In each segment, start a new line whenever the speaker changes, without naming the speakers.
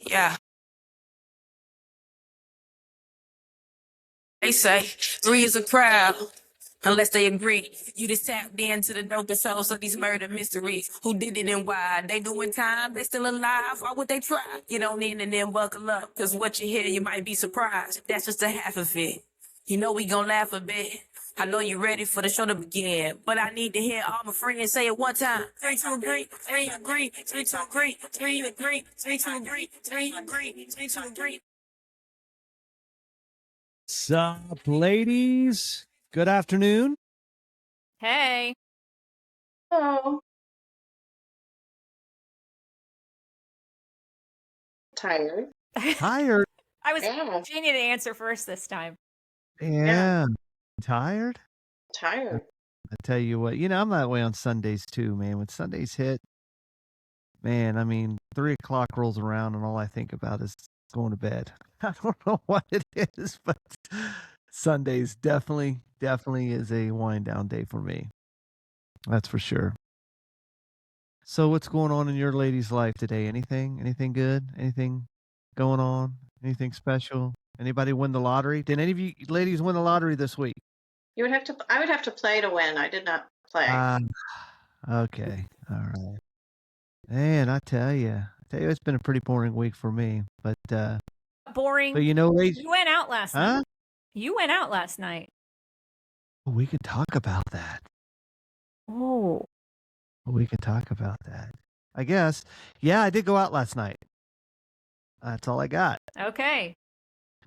Yeah. They say three is a crowd. Unless they agree. You just tapped into the dopest souls of these murder mysteries. Who did it and why? They doing time, they still alive. Why would they try? You don't need and then buckle up. Cause what you hear, you might be surprised. That's just a half of it. You know we gon' laugh a bit. I know you're ready for the show to begin. But I need to hear all my friends say it one time. Three to agree, three agree, three to agree, three agree, three to agree, three agree, three to agree.
Sup, ladies? Good afternoon.
Hey.
Oh. Tired.
Tired?
I was
Yeah.
Genie to answer first this time.
Yeah. Tired?
Tired.
I tell you what, I'm that way on Sundays too, man. When Sundays hit, man, I mean, 3 o'clock rolls around and all I think about is going to bed. I don't know what it is, but Sundays definitely is a wind down day for me. That's for sure. So what's going on in your lady's life today? Anything good? Anything going on? Anything special? Anybody win the lottery? Did any of you ladies win the lottery this week?
I would have to play to win. I did not play.
Okay. All right. Man, I tell you, it's been a pretty boring week for me, but
Boring.
But ladies,
You went out last night. You went out last night.
We could talk about that.
Oh.
We could talk about that. I guess. Yeah, I did go out last night. That's all I got.
Okay.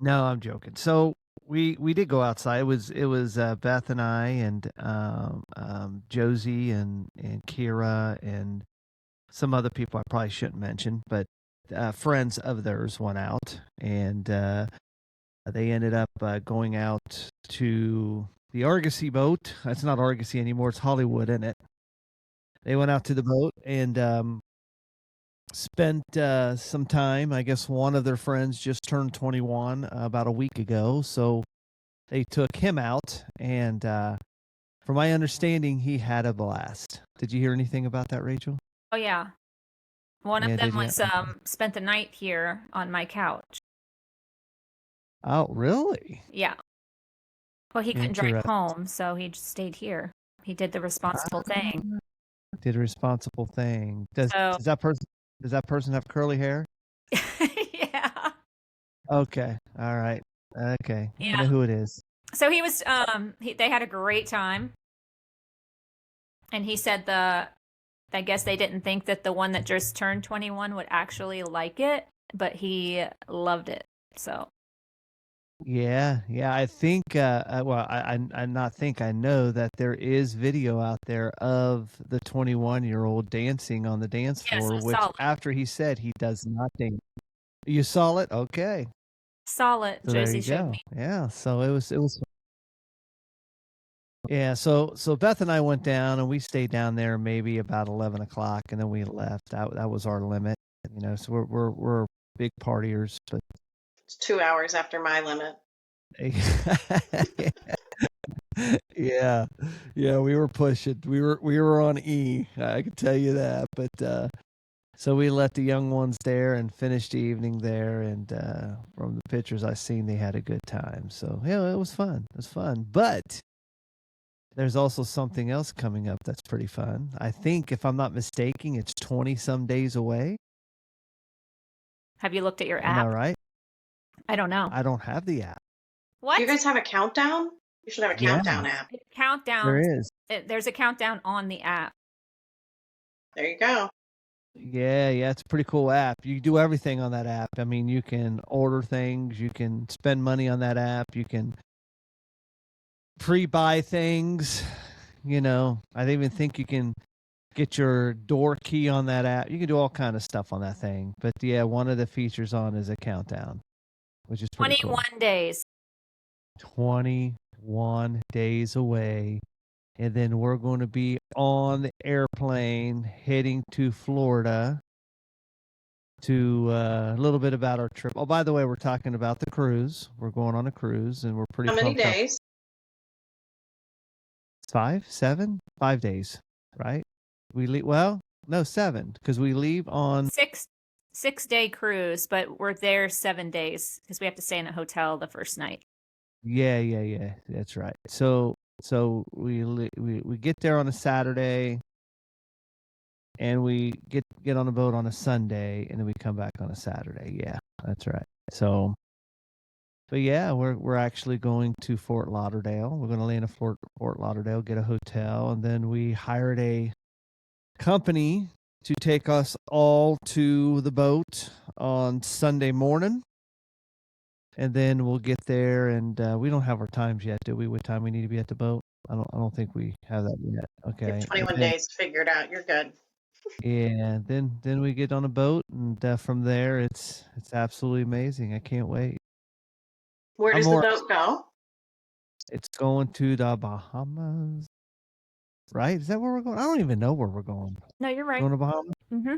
No, I'm joking. So we did go outside. It was Beth and I and Josie and Kira and some other people I probably shouldn't mention, but friends of theirs went out and they ended up going out to the Argosy boat. That's not Argosy anymore. It's Hollywood, isn't it? They went out to the boat and spent some time. I guess one of their friends just turned 21 about a week ago, so they took him out, and from my understanding, he had a blast. Did you hear anything about that, Rachel?
Oh yeah. One of them was spent the night here on my couch.
Oh, really?
Yeah. Well, he couldn't drive home, so he just stayed here. He did the responsible thing.
Did a responsible thing. Does that person have curly hair?
Yeah.
Okay. All right. Okay.
Yeah.
I know who it is.
So he was they had a great time. And he said I guess they didn't think that the one that just turned 21 would actually like it, but he loved it. So
Yeah, I think well, I not think I know that there is video out there of the 21-year-old dancing on the dance floor, which after he said he does not dance. You saw it? Okay.
Saw it.
So
Josie showed me.
Yeah, so it was yeah, so Beth and I went down and we stayed down there maybe about 11 o'clock and then we left. That was our limit, so we're big partiers, but
It's 2 hours after my limit.
Yeah, we were pushing. We were on E. I can tell you that. But so we let the young ones there and finished the evening there. And from the pictures I seen, they had a good time. So yeah, it was fun. It was fun. But there's also something else coming up that's pretty fun. I think, if I'm not mistaken, it's 20 some days away.
Have you looked at your app?
Am I right?
I don't know.
I don't have the app.
What?
Do you guys have a countdown? You should have a countdown app.
Countdown.
There is.
There's a countdown on the app.
There you go.
Yeah, it's a pretty cool app. You do everything on that app. I mean, you can order things, you can spend money on that app, you can pre-buy things. I even think you can get your door key on that app. You can do all kind of stuff on that thing. But yeah, one of the features on is a countdown, which is pretty
21
cool.
days.
21 days away. And then we're going to be on the airplane heading to Florida to a little bit about our trip. Oh, by the way, we're talking about the cruise. We're going on a cruise and we're pretty
How many
pumped up.
days?
5, 7, 5 days, right? We leave, well, no, 7, because we leave on
6. 6-day cruise, but we're there 7 days because we have to stay in a hotel the first night.
Yeah. That's right. So we get there on a Saturday, and we get on a boat on a Sunday, and then we come back on a Saturday. Yeah, that's right. So, but yeah, we're actually going to Fort Lauderdale. We're going to land in Fort Lauderdale, get a hotel, and then we hired a company to take us all to the boat on Sunday morning. And then we'll get there, and we don't have our times yet, do we? What time we need to be at the boat? I don't think we have that yet.
You
Okay.
have
And
21
then,
days figured out. You're good.
yeah, then we get on a boat, and from there it's absolutely amazing. I can't wait.
Where
I'm
does the
more.
boat go?
It's going to the Bahamas, right? Is that where we're going? I don't even know where we're going.
No, you're right.
Going to Bahamas?
Mm-hmm.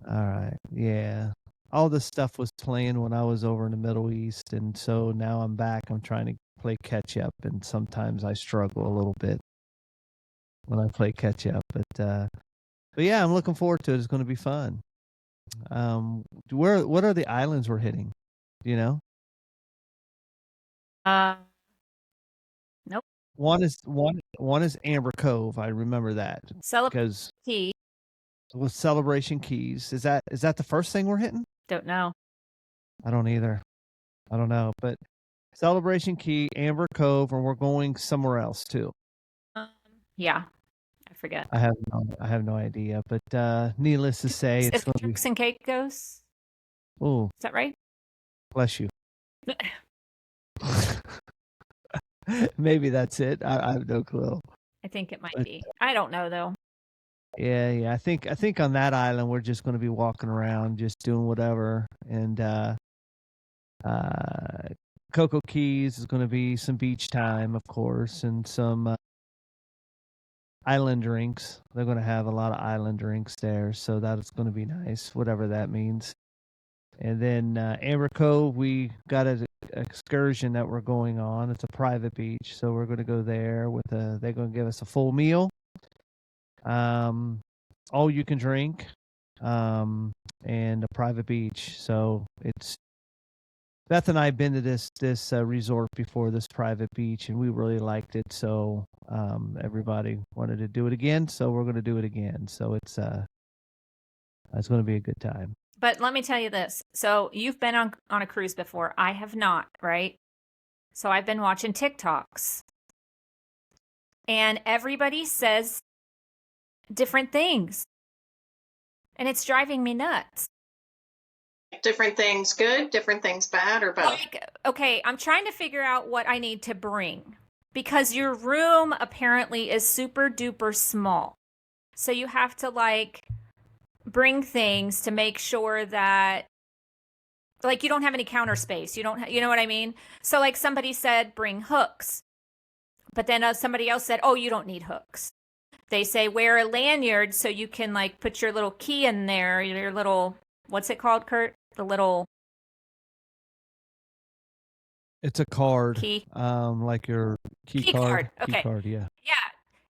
All right. Yeah. All this stuff was playing when I was over in the Middle East, and so now I'm back. I'm trying to play catch up, and sometimes I struggle a little bit when I play catch up. But yeah, I'm looking forward to it. It's going to be fun. What are the islands we're hitting? Do you know?
Nope.
One is Amber Cove. I remember that because
Key.
with Celebration Keys. Is that the first thing we're hitting?
Don't know.
I don't either. I don't know, but Celebration Key, Amber Cove, and we're going somewhere else too.
Yeah, I forget.
I have no idea, but needless to say, it's going to be.
Turks and Caicos.
Oh,
Is that right?
bless you. Maybe that's it. I have no clue.
I think it might be. I don't know though.
Yeah. I think on that island we're just going to be walking around, just doing whatever. And Cocoa Keys is going to be some beach time, of course, and some island drinks. They're going to have a lot of island drinks there, so that's going to be nice, whatever that means. And then Amber Cove, we got an excursion that we're going on. It's a private beach, so we're going to go there they're going to give us a full meal, all you can drink, and a private beach. So it's Beth and I have been to this resort before, this private beach, and we really liked it. So everybody wanted to do it again, so we're going to do it again. So it's going to be a good time.
But let me tell you this. So you've been on a cruise before. I have not, right? So I've been watching TikToks. And everybody says different things. And it's driving me nuts.
Different things good, different things bad, or both?
Like, okay, I'm trying to figure out what I need to bring. Because your room apparently is super duper small. So you have to bring things to make sure that you don't have any counter space. You don't, you know what I mean? So somebody said, bring hooks. But then somebody else said, oh, you don't need hooks. They say wear a lanyard so you can put your little key in there, your little, what's it called, Kurt? The little.
It's a card.
Key.
Like your key card.
Okay.
Key card, yeah.
Yeah.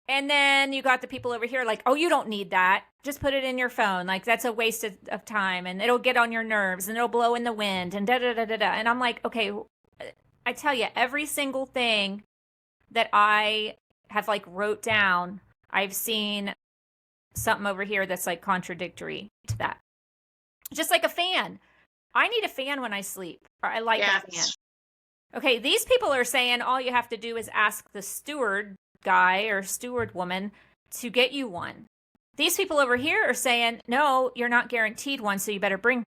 And then you got the people over here oh, you don't need that. Just put it in your phone. That's a waste of time, and it'll get on your nerves, and it'll blow in the wind, and da-da-da-da-da. And I'm like, okay, I tell you, every single thing that I have wrote down, I've seen something over here that's contradictory to that. Just like a fan. I need a fan when I sleep. Or I like a fan. Okay, these people are saying all you have to do is ask the steward guy or steward woman to get you one. These people over here are saying, no, you're not guaranteed one, so you better bring.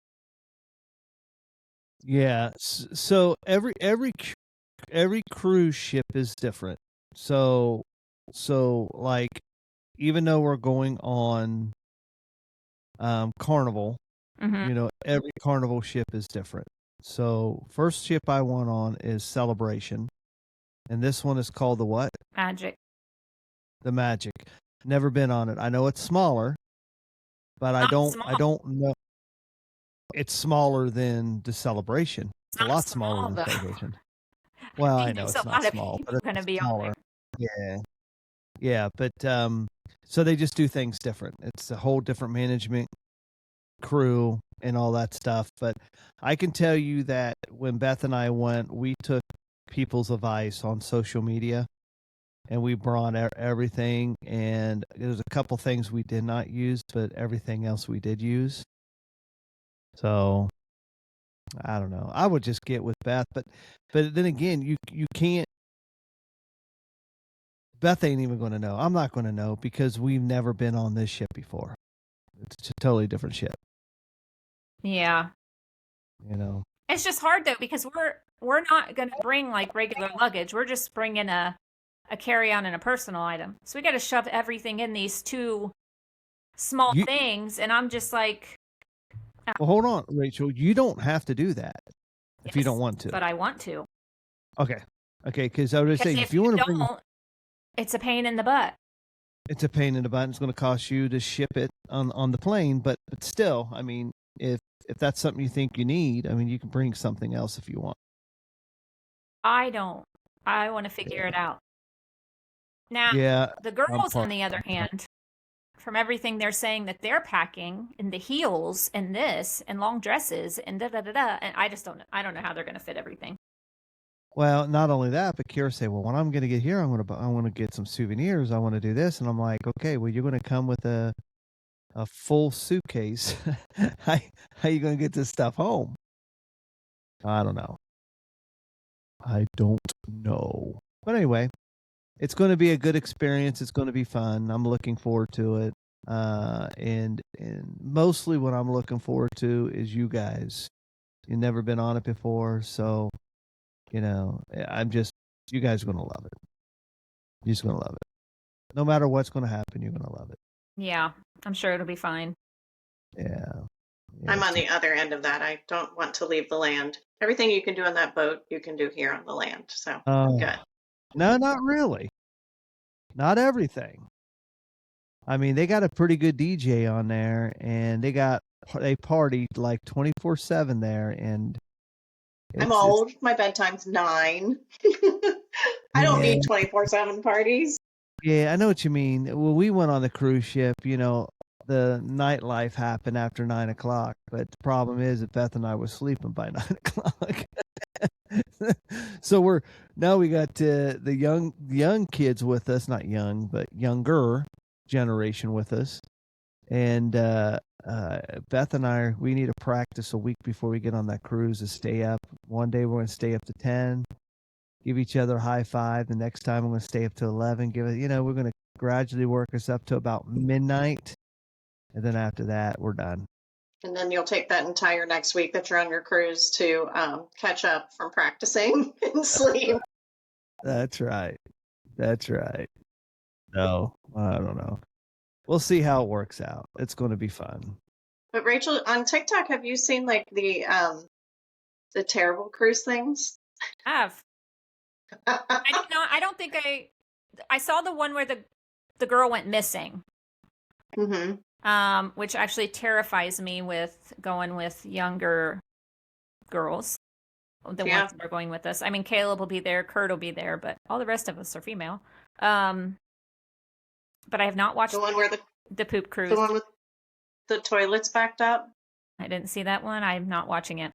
Yeah. So every cruise ship is different. So even though we're going on Carnival,
Mm-hmm.
Every Carnival ship is different. So first ship I went on is Celebration, and this one is called the what?
Magic.
The Magic. Never been on it. I know it's smaller, but I don't know. It's smaller than the Celebration. It's a lot smaller than the Celebration. Well, I know it's not small, but it's going to be smaller. Yeah, but so they just do things different. It's a whole different management crew and all that stuff. But I can tell you that when Beth and I went, we took people's advice on social media, and we brought everything. And there's a couple things we did not use, but everything else we did use. So I don't know. I would just get with Beth, but then again, you can't. Beth ain't even going to know. I'm not going to know because we've never been on this ship before. It's a totally different ship.
Yeah.
You know.
It's just hard though because we're not going to bring like regular luggage. We're just bringing a carry-on and a personal item. So we got to shove everything in these two small things, and I'm just like.
Well, hold on, Rachel. You don't have to do that if you don't want to.
But I want to.
Okay, because I was saying if you want to bring,
it's a pain in the butt.
It's a pain in the butt. It's going to cost you to ship it on the plane, but still, I mean, if that's something you think you need, I mean, you can bring something else if you want.
I don't. I want to figure it out. Now, the girls, on the other hand, from everything they're saying that they're packing, and the heels, and this, and long dresses, and da-da-da-da, and I just don't know. I don't know how they're going to fit everything.
Well, not only that, but Kira say, well, when I'm going to get here, I want to get some souvenirs. I want to do this. And I'm like, okay, well, you're going to come with a full suitcase. How are you going to get this stuff home? I don't know. But anyway, it's going to be a good experience. It's going to be fun. I'm looking forward to it. And mostly what I'm looking forward to is you guys. You've never been on it before, so you know, you guys are going to love it. You're just going to love it. No matter what's going to happen, you're going to love it.
Yeah, I'm sure it'll be fine.
Yeah.
I'm on the other end of that. I don't want to leave the land. Everything you can do on that boat, you can do here on the land. So I'm good.
No, not really. Not everything. I mean, they got a pretty good DJ on there, and they party like 24/7 there, and
I'm old. My bedtime's 9. I don't need 24/7 parties.
Yeah, I know what you mean. Well, we went on the cruise ship, you know, the nightlife happened after 9 o'clock, but the problem is that Beth and I were sleeping by 9 o'clock. So we got the young kids with us, not young, but younger generation with us. And Beth and I, we need to practice a week before we get on that cruise to stay up. One day we're going to stay up to 10, give each other a high five. The next time we're going to stay up to 11, we're going to gradually work us up to about midnight. And then after that, we're done.
And then you'll take that entire next week that you're on your cruise to catch up from practicing and sleep.
That's right. No, I don't know. We'll see how it works out. It's going to be fun.
But Rachel, on TikTok, have you seen like the terrible cruise things?
I have. I don't think I saw the one where the girl went missing.
Mm-hmm.
Which actually terrifies me with going with younger girls. The ones that are going with us. I mean, Caleb will be there, Kurt will be there, but all the rest of us are female. But I have not watched
the one where
the poop cruise.
The one with the toilets backed up.
I didn't see that one. I'm not watching it.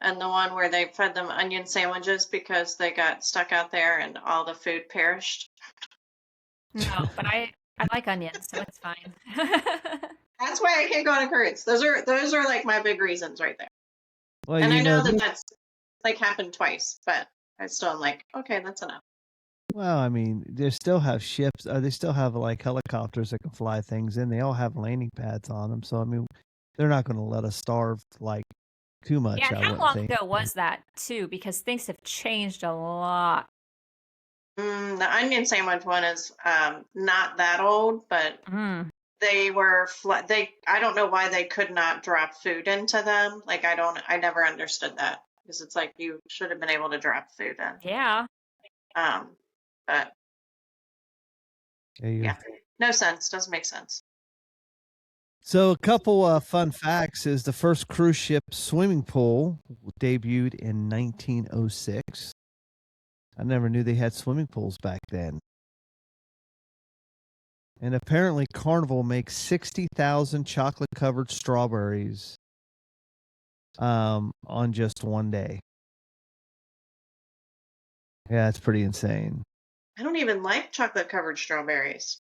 And the one where they fed them onion sandwiches because they got stuck out there and all the food perished.
No, but I like onions, so it's fine.
That's why I can't go on a cruise. Those are like my big reasons right there.
Well,
and I know that's like happened twice, but I still am like, okay, that's enough.
Well, I mean, they still have ships. They still have like helicopters that can fly things in. They all have landing pads on them. So I mean, they're not going to let us starve like too much.
Yeah, and how long ago was that too? Because things have changed a lot.
The onion sandwich one is not that old, but they were I don't know why they could not drop food into them. Like I never understood that, because it's like you should have been able to drop food in.
Yeah.
But yeah, no sense. Doesn't make sense.
So a couple fun facts is the first cruise ship swimming pool debuted in 1906. I never knew they had swimming pools back then. And apparently Carnival makes 60,000 chocolate-covered strawberries on just one day. Yeah, it's pretty insane.
I don't even like chocolate covered strawberries.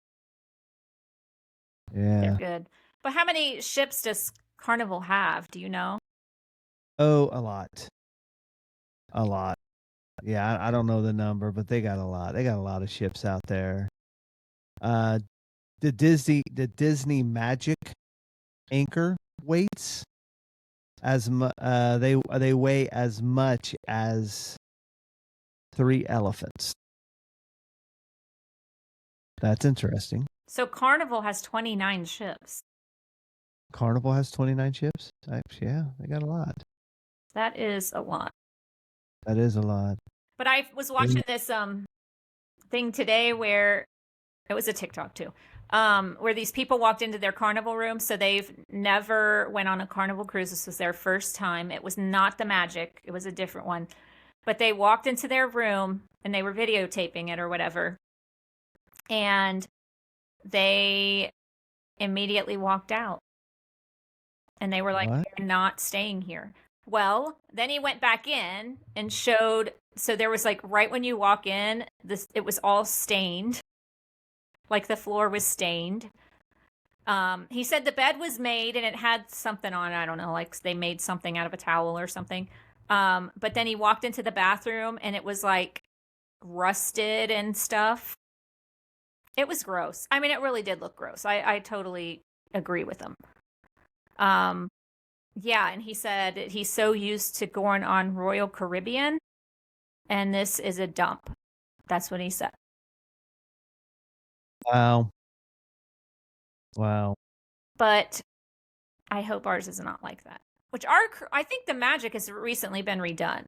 Yeah.
They're good. But how many ships does Carnival have? Do you know?
Oh, a lot. A lot. Yeah, I don't know the number, but they got a lot. They got a lot of ships out there. The Disney Magic anchor weights they weigh as much as 3 elephants. That's interesting.
So Carnival has 29 ships.
Carnival has 29 ships? Yeah, they got a lot.
That is a lot.
That is a lot.
But I was watching this thing today where it was a TikTok too. Where these people walked into their Carnival room, so they've never went on a Carnival cruise. This was their first time. It was not the Magic, it was a different one. But they walked into their room and they were videotaping it or whatever. And they immediately walked out. And they were like,
What?
"You're not staying here." Well, then he went back in and showed, so there was like right when you walk in, it was all stained. Like the floor was stained. He said the bed was made and it had something on it. I don't know, like they made something out of a towel or something. But then he walked into the bathroom and it was like rusted and stuff. It was gross. I mean, it really did look gross. I totally agree with him. Yeah, and he said that he's so used to going on Royal Caribbean, and this is a dump. That's what he said.
Wow. Wow.
But I hope ours is not like that. Which I think the Magic has recently been redone.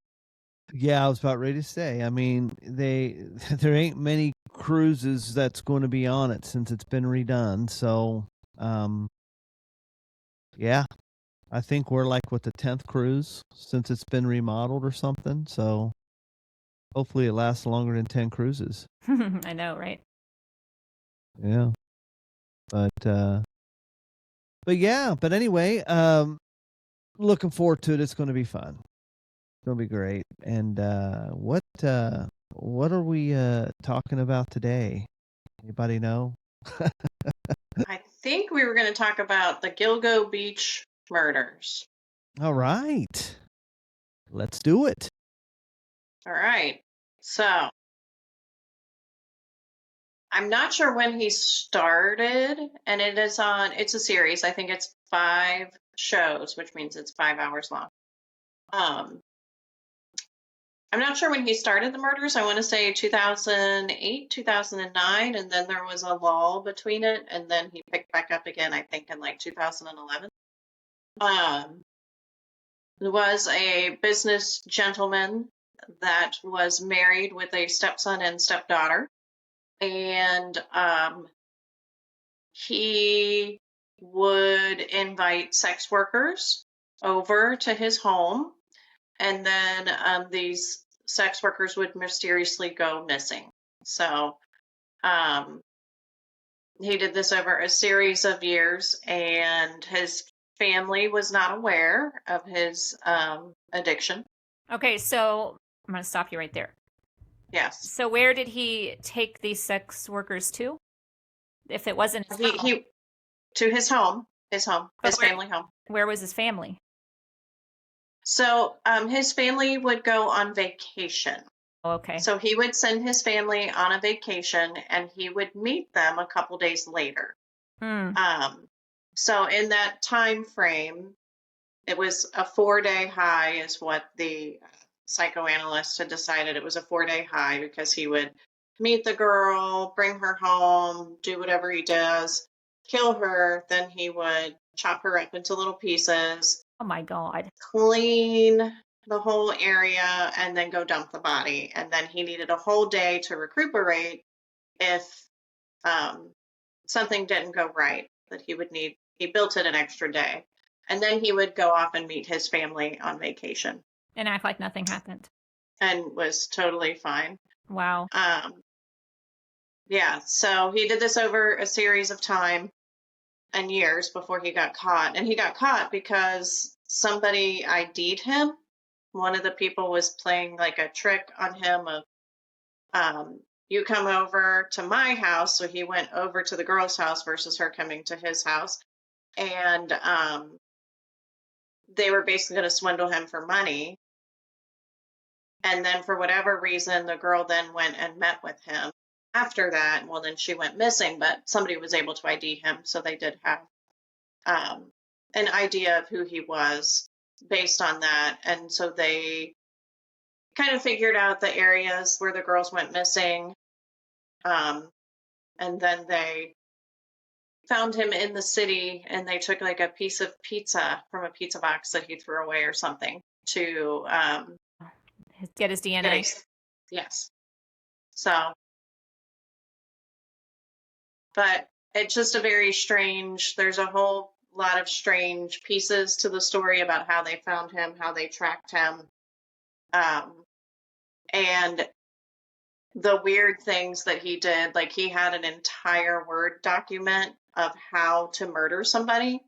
Yeah, I was about ready to say. I mean, there ain't many cruises that's going to be on it since it's been redone. So, yeah, I think we're like with the 10th cruise since it's been remodeled or something. So, hopefully, it lasts longer than 10 cruises.
I know, right?
Yeah, but yeah, but anyway, looking forward to it. It's going to be fun. It'll be great. And what are we talking about today? Anybody know?
I think we were going to talk about the Gilgo Beach murders.
All right. Let's do it.
All right. So I'm not sure when he started, and it's a series. I think it's 5 shows, which means it's 5 hours long. I'm not sure when he started the murders. I want to say 2008, 2009, and then there was a lull between it, and then he picked back up again, I think, in like 2011. There was a business gentleman that was married with a stepson and stepdaughter, and he would invite sex workers over to his home, and then these sex workers would mysteriously go missing. So he did this over a series of years, and his family was not aware of his addiction.
Okay, so I'm going to stop you right there.
Yes.
So where did he take these sex workers to? If it wasn't his home.
He to his home, his family home.
Where was his family?
So his family would go on vacation.
Oh, okay.
So he would send his family on a vacation, and he would meet them a couple days later. So in that time frame, it was a 4-day high is what the psychoanalyst had decided. It was a 4-day high because he would meet the girl, bring her home, do whatever he does, kill her. Then he would chop her up into little pieces.
Oh my God.
Clean the whole area and then go dump the body. And then he needed a whole day to recuperate if something didn't go right, that he built it an extra day. And then he would go off and meet his family on vacation.
And act like nothing happened.
And was totally fine.
Wow.
Yeah, so he did this over a series of time and years before he got caught. And he got caught because somebody ID'd him. One of the people was playing like a trick on him of, you come over to my house. So he went over to the girl's house versus her coming to his house. And they were basically going to swindle him for money. And then for whatever reason, the girl then went and met with him after that. Well, then she went missing, but somebody was able to ID him. So they did have an idea of who he was based on that. And so they kind of figured out the areas where the girls went missing. And then they found him in the city, and they took like a piece of pizza from a pizza box that he threw away or something to
Get his DNA.
Yes. So, but it's just a very strange, there's a whole lot of strange pieces to the story about how they found him, how they tracked him. And the weird things that he did, like he had an entire Word document of how to murder somebody,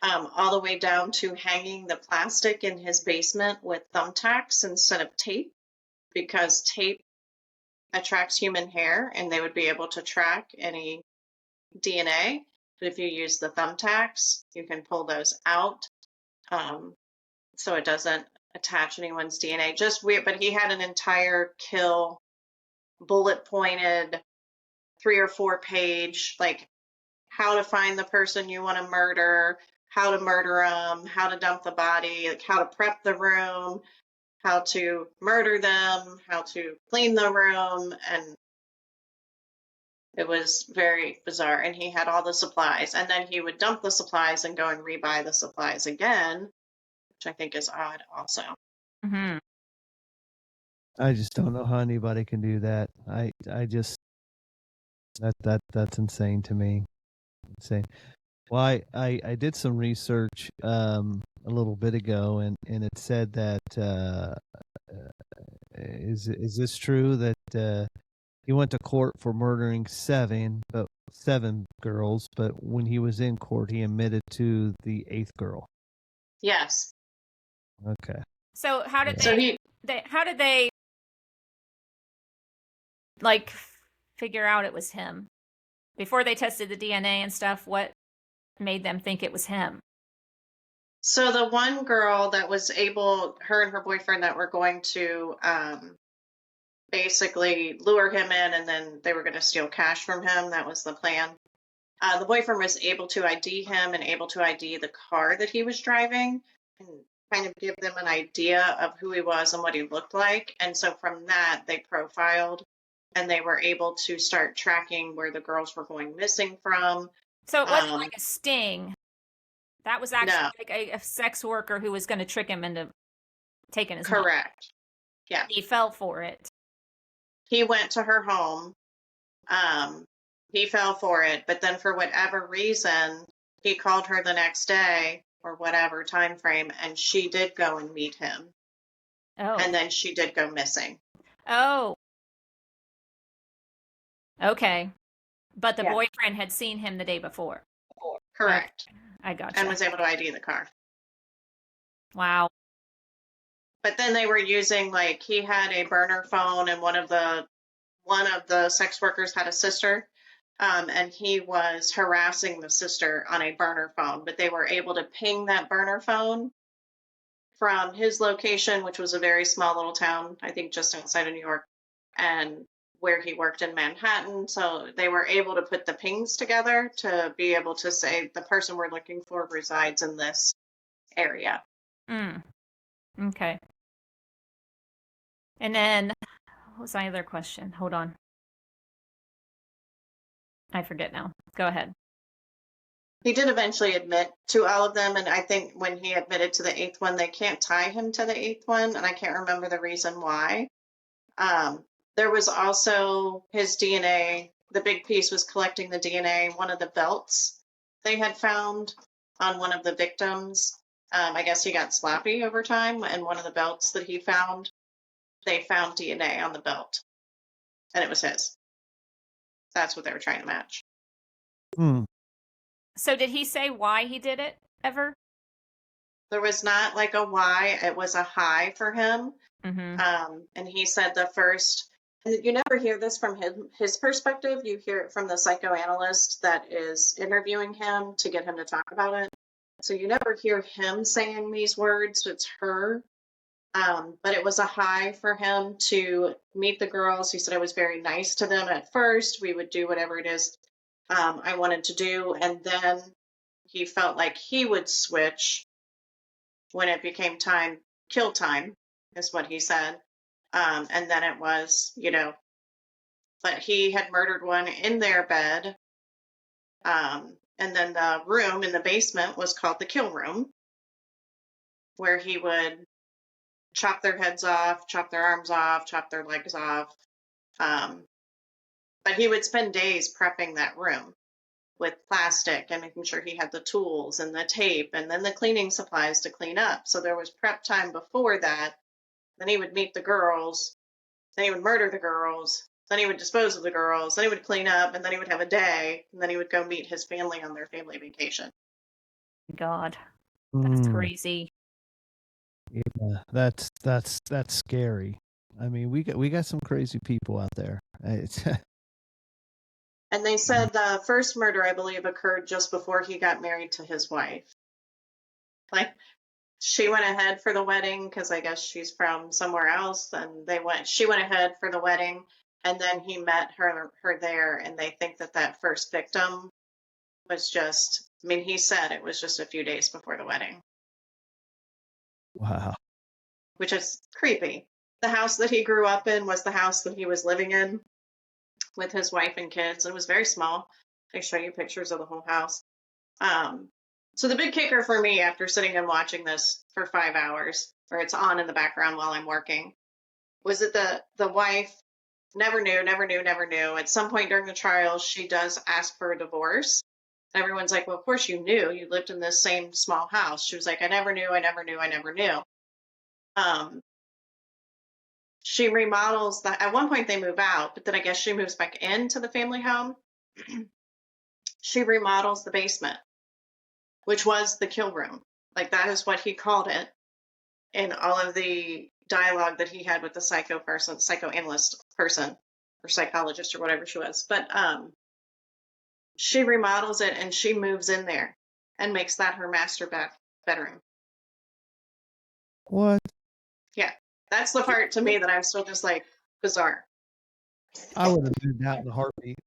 all the way down to hanging the plastic in his basement with thumbtacks instead of tape, because tape attracts human hair and they would be able to track any DNA. But if you use the thumbtacks, you can pull those out. So it doesn't attach anyone's DNA. Just weird, but he had an entire kill bullet pointed 3 or 4 page, like how to find the person you want to murder, how to murder them, how to dump the body, like how to prep the room, how to murder them, how to clean the room. And it was very bizarre. And he had all the supplies, and then he would dump the supplies and go and rebuy the supplies again, which I think is odd also.
Mm-hmm.
I just don't know how anybody can do that. I just that's insane to me. Insane. Well, I did some research a little bit ago, and it said that is this true that he went to court for murdering seven girls, but when he was in court, he admitted to the 8th girl.
Yes.
Okay.
So how did
So
how did they like figure out it was him before they tested the DNA and stuff? What made them think it was him?
So the one girl that was able, her and her boyfriend that were going to basically lure him in, and then they were going to steal cash from him. That was the plan. The boyfriend was able to ID him and able to ID the car that he was driving and kind of give them an idea of who he was and what he looked like. And so from that, they profiled, and they were able to start tracking where the girls were going missing from.
So it wasn't like a sting. That was actually
No.
like a sex worker who was going to trick him into taking his money.
Correct. Yeah.
He fell for it.
He went to her home. He fell for it, but then for whatever reason, he called her the next day or whatever time frame, and she did go and meet him.
Oh.
And then she did go missing.
Oh. Okay. But the
Yeah.
boyfriend had seen him the day before.
Correct.
Okay. I gotcha.
And was able to ID the car.
Wow.
But then they were using, like, he had a burner phone, and one of the sex workers had a sister, and he was harassing the sister on a burner phone. But they were able to ping that burner phone from his location, which was a very small little town, I think just outside of New York, and where he worked in Manhattan. So they were able to put the pings together to be able to say the person we're looking for resides in this area.
Okay. And then, what was my other question? Hold on. I forget now. Go ahead.
He did eventually admit to all of them, and I think when he admitted to the 8th one, they can't tie him to the 8th one, and I can't remember the reason why. There was also his DNA. The big piece was collecting the DNA. One of the belts they had found on one of the victims. I guess he got sloppy over time, and one of the belts that he found, they found DNA on the belt, and it was his. That's what they were trying to match.
Hmm.
So did he say why he did it ever?
There was not like a why, it was a high for him. And he said the first, and you never hear this from his perspective. You hear it from the psychoanalyst that is interviewing him to get him to talk about it. So you never hear him saying these words. It's her. But it was a high for him to meet the girls. He said I was very nice to them at first. We would do whatever it is I wanted to do. And then he felt like he would switch when it became time, kill time, is what he said. And then it was, but he had murdered one in their bed. And then the room in the basement was called the kill room, where he would chop their heads off, chop their arms off, chop their legs off. But he would spend days prepping that room with plastic and making sure he had the tools and the tape and then the cleaning supplies to clean up. So there was prep time before that. Then he would meet the girls. Then he would murder the girls. Then he would dispose of the girls. Then he would clean up, and then he would have a day. And then he would go meet his family on their family vacation.
God, that's crazy.
Yeah, that's scary. I mean, we got some crazy people out there.
And they said the first murder, I believe, occurred just before he got married to his wife. Like, she went ahead for the wedding because I guess she's from somewhere else, and she went ahead for the wedding, and then he met her there, and they think that first victim was just, I mean, he said it was just a few days before the wedding.
Wow.
Which is creepy. The house that he grew up in was the house that he was living in with his wife and kids. It was very small. I show you pictures of the whole house. So the big kicker for me after sitting and watching this for 5 hours, or it's on in the background while I'm working, was that the wife never knew. At some point during the trial, she does ask for a divorce. Everyone's like, well, of course you knew. You lived in this same small house. She was like, I never knew. She remodels at one point they move out, but then I guess she moves back into the family home. She remodels the basement, which was the kill room. Like, that is what he called it in all of the dialogue that he had with the psychoanalyst person, or psychologist, or whatever she was. But she remodels it and she moves in there and makes that her master bedroom.
What?
Yeah. That's the part to me that I'm still just like, bizarre.
I would have moved out in a heartbeat.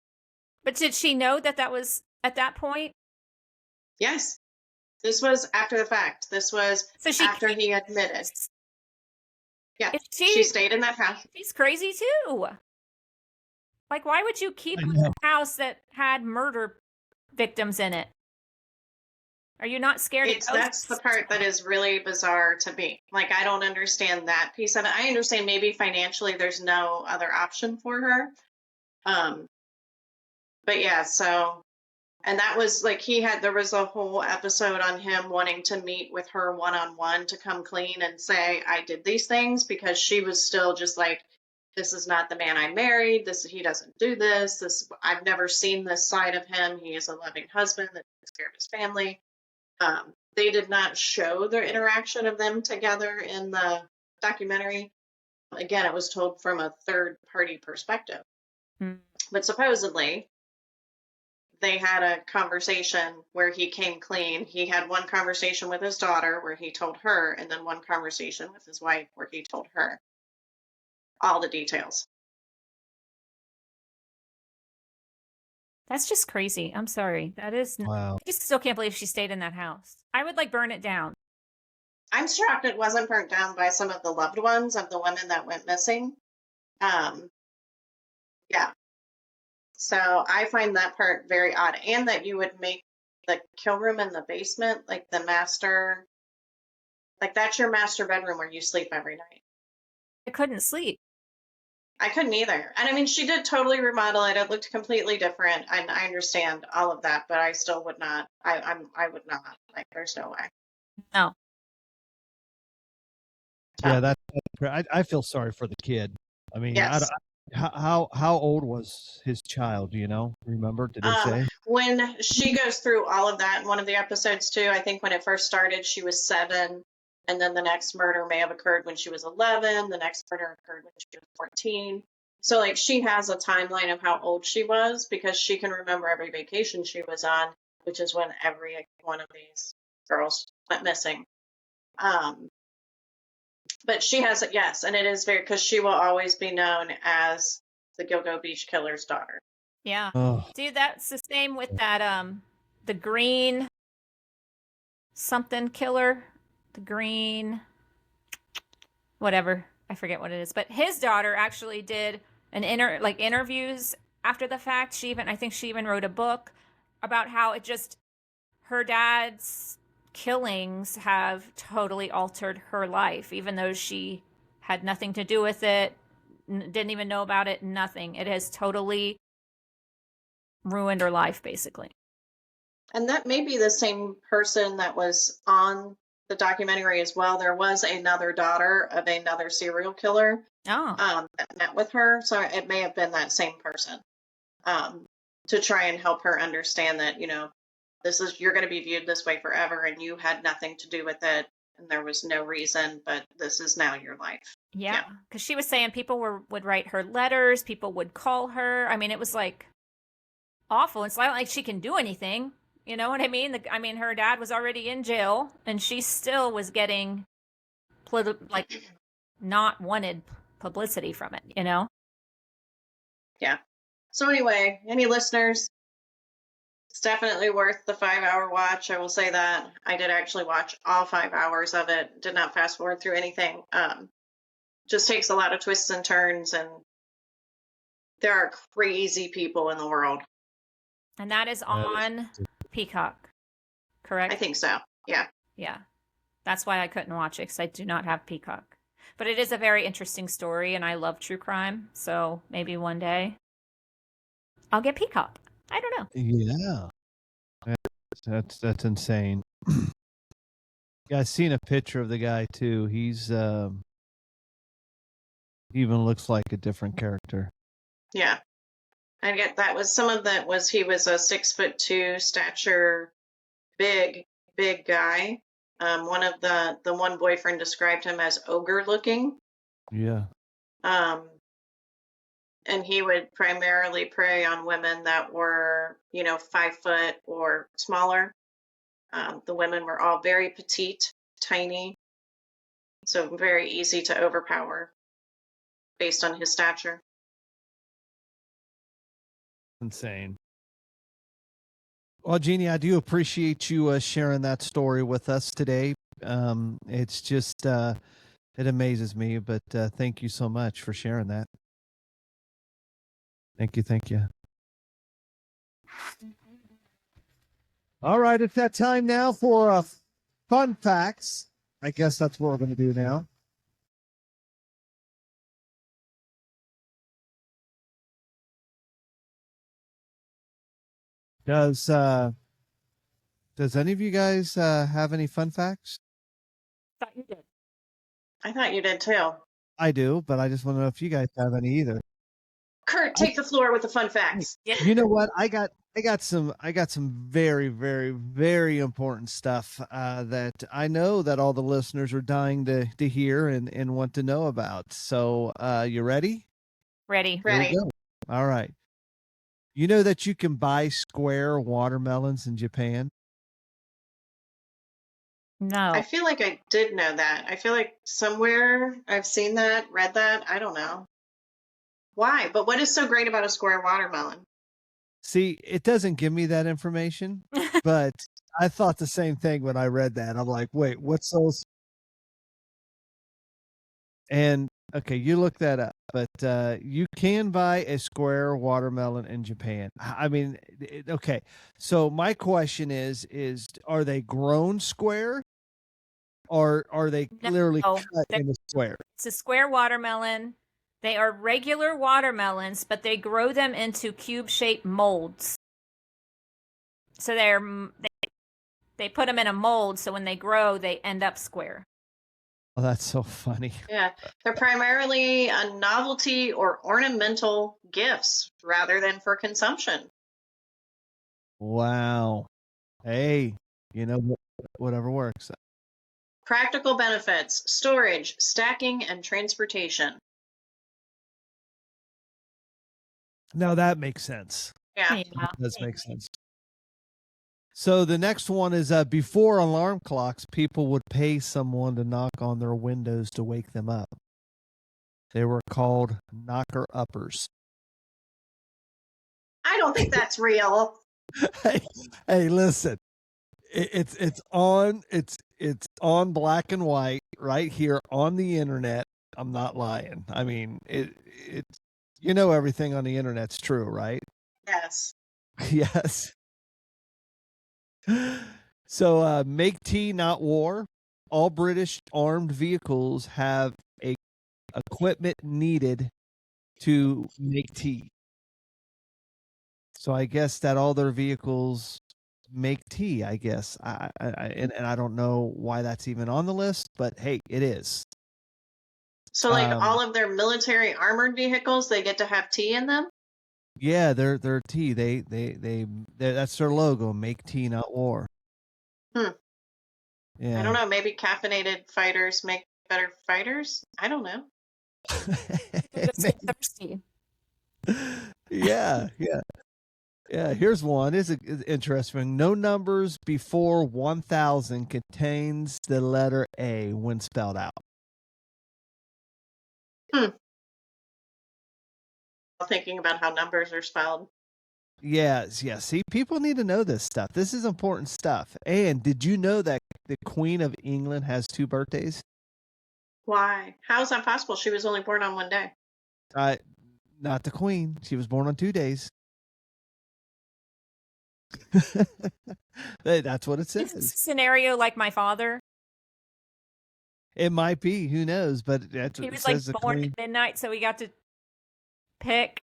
But did she know that was at that point?
Yes. This was after the fact. This was after he admitted. Yeah. She stayed in that house.
She's crazy too. Like, why would you keep a house that had murder victims in it? Are you not scared of ghosts?
That's the part that is really bizarre to me. Like, I don't understand that piece of it. I understand maybe financially there's no other option for her. But yeah, so, and that was like, there was a whole episode on him wanting to meet with her one-on-one to come clean and say, I did these things, because she was still just like, this is not the man I married. He doesn't do this. I've never seen this side of him. He is a loving husband that takes care of his family. They did not show their interaction of them together in the documentary. Again, it was told from a third-party perspective. But supposedly, they had a conversation where he came clean. He had one conversation with his daughter where he told her, and then one conversation with his wife where he told her all the details.
That's just crazy. I'm sorry. That is
wow.
I just still can't believe she stayed in that house. I would burn it down.
I'm shocked it wasn't burnt down by some of the loved ones of the women that went missing. Yeah. So I find that part very odd. And that you would make the kill room in the basement, like the master, like that's your master bedroom where you sleep every night.
I couldn't sleep.
I couldn't either. And I mean, she did totally remodel it. It looked completely different. And I understand all of that, but I still would not. I would not. Like, there's no way.
No.
Yeah, I feel sorry for the kid. I mean,
yes.
How old was his child? Do you know? Remember? Did they say?
When she goes through all of that in one of the episodes too, I think when it first started, she was 7, and then the next murder may have occurred when she was 11. The next murder occurred when she was 14. So like she has a timeline of how old she was because she can remember every vacation she was on, which is when every one of these girls went missing. But she has it, yes, and it is very because she will always be known as the Gilgo Beach killer's daughter.
Yeah.
Oh,
Dude, that's the same with that the green something killer. The green whatever. I forget what it is. But his daughter actually did interviews after the fact. I think she even wrote a book about how it just her dad's killings have totally altered her life, even though she had nothing to do with it, didn't even know about it, nothing. It has totally ruined her life, basically.
And that may be the same person that was on the documentary as well. There was another daughter of another serial killer that met with her. So it may have been that same person to try and help her understand that, you're going to be viewed this way forever and you had nothing to do with it. And there was no reason, but this is now your life.
Yeah. Because she was saying people would write her letters. People would call her. I mean, it was like awful. It's not like she can do anything. You know what I mean? Her dad was already in jail, and she still was getting not wanted publicity from it. You know?
Yeah. So anyway, any listeners? It's definitely worth the 5-hour watch. I will say that I did actually watch all 5 hours of it. Did not fast forward through anything. Just takes a lot of twists and turns, and there are crazy people in the world.
And that is on Peacock, correct?
I think so. Yeah.
Yeah. That's why I couldn't watch it, because I do not have Peacock. But it is a very interesting story, and I love true crime. So maybe one day I'll get Peacock. I don't know.
yeah. That's insane. Yeah, I've seen a picture of the guy too. He's even looks like a different character.
Yeah. I get that was some of that was he was a 6'2" stature, big guy. One boyfriend described him as ogre looking.
Yeah.
And he would primarily prey on women that were, 5 foot or smaller. The women were all very petite, tiny, so very easy to overpower based on his stature.
Insane. Well, Jeannie, I do appreciate you sharing that story with us today. It's just it amazes me, but thank you so much for sharing that. Thank you. All right, it's that time now for fun facts. I guess that's what we're going to do now. Does any of you guys have any fun facts?
I thought you did.
I thought you did too.
I do, but I just want to know if you guys have any either.
Kurt, take the floor with the fun facts.
You know what? I got some very, very, very important stuff that I know that all the listeners are dying to hear and want to know about. So, you ready?
Ready.
Here we go. All right. You know that you can buy square watermelons in Japan?
No.
I feel like I did know that. I feel like somewhere I've seen that, read that. I don't know. Why? But what is so great about a square watermelon?
See, it doesn't give me that information, but I thought the same thing when I read that. I'm like, wait, what's those? And okay, you look that up, but you can buy a square watermelon in Japan. I mean, okay. So my question is are they grown square or are they clearly cut in a square?
It's a square watermelon. They are regular watermelons, but they grow them into cube-shaped molds. So they put them in a mold, so when they grow, they end up square.
Oh, that's so funny.
Yeah, they're primarily a novelty or ornamental gifts rather than for consumption.
Wow. Hey, whatever works.
Practical benefits, storage, stacking, and transportation.
Now that makes sense.
Yeah.
Yeah.
That does make sense. So the next one is before alarm clocks, people would pay someone to knock on their windows to wake them up. They were called knocker uppers.
I don't think that's real.
Hey, listen. It's on black and white right here on the internet. I'm not lying. I mean, it's everything on the internet's true, right?
Yes.
Yes. So make tea, not war. All British armed vehicles have a equipment needed to make tea. So I guess that all their vehicles make tea, I guess. And I don't know why that's even on the list, but hey, it is.
So, like all of their military armored vehicles, they get to have tea in them?
Yeah, they're tea. They that's their logo. Make tea, not war.
Hmm.
Yeah.
I don't know. Maybe caffeinated fighters make better fighters? I don't know.
Thirsty.
Yeah. Here's one. Is interesting. No numbers before 1,000 contains the letter A when spelled out.
Thinking about how numbers are spelled.
Yes. See, people need to know this stuff. This is important stuff. And did you know that the Queen of England has 2 birthdays?
Why? How is that possible? She was only born on one day.
Not the Queen. She was born on 2 days. That's what it
Is this
says.
a scenario like my father?
It might be. Who knows? But that's
He
what it
was
says.
like
The
born
Queen.
at midnight, so we got to pick.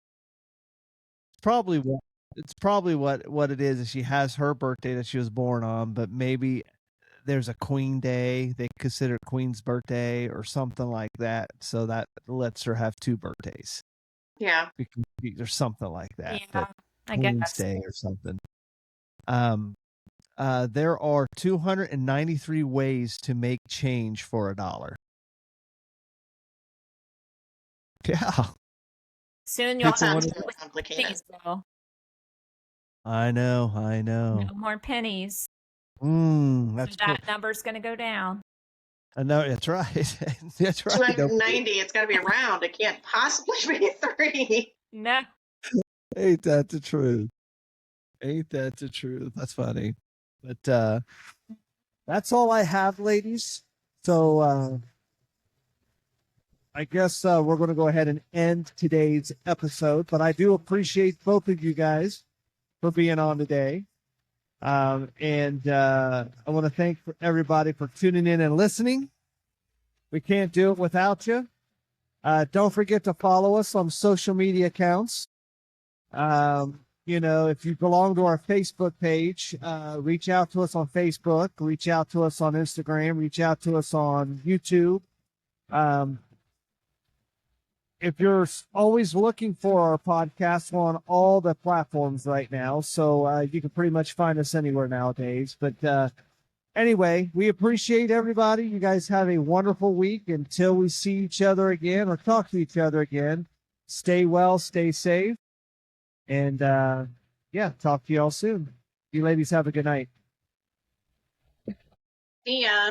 Probably what it's probably what it is she has her birthday that she was born on, but maybe there's a Queen Day, they consider Queen's birthday or something like that, so that lets her have 2 birthdays.
Yeah.
Because there's something like that.
Yeah, I
Queen's
guess.
Day or something. There are 293 ways to make change for $1. Yeah.
Soon you'll
That
have
sounds
to
more complicated.
pennies, though.
I know.
No more pennies.
That's
So
cool.
that number's going to go down.
No, that's right. That's right.
290. It's got to be round. It can't possibly be 3.
No.
Ain't that the truth? Ain't that the truth? That's funny. But that's all I have, ladies. So I guess we're going to go ahead and end today's episode. But I do appreciate both of you guys for being on today. And I want to thank everybody for tuning in and listening. We can't do it without you. Don't forget to follow us on social media accounts. If you belong to our Facebook page, reach out to us on Facebook, reach out to us on Instagram, reach out to us on YouTube. If you're always looking for our podcast, we're on all the platforms right now, so you can pretty much find us anywhere nowadays. But anyway, we appreciate everybody. You guys have a wonderful week. Until we see each other again or talk to each other again, stay well, stay safe, and talk to you all soon. You ladies have a good night.
See ya.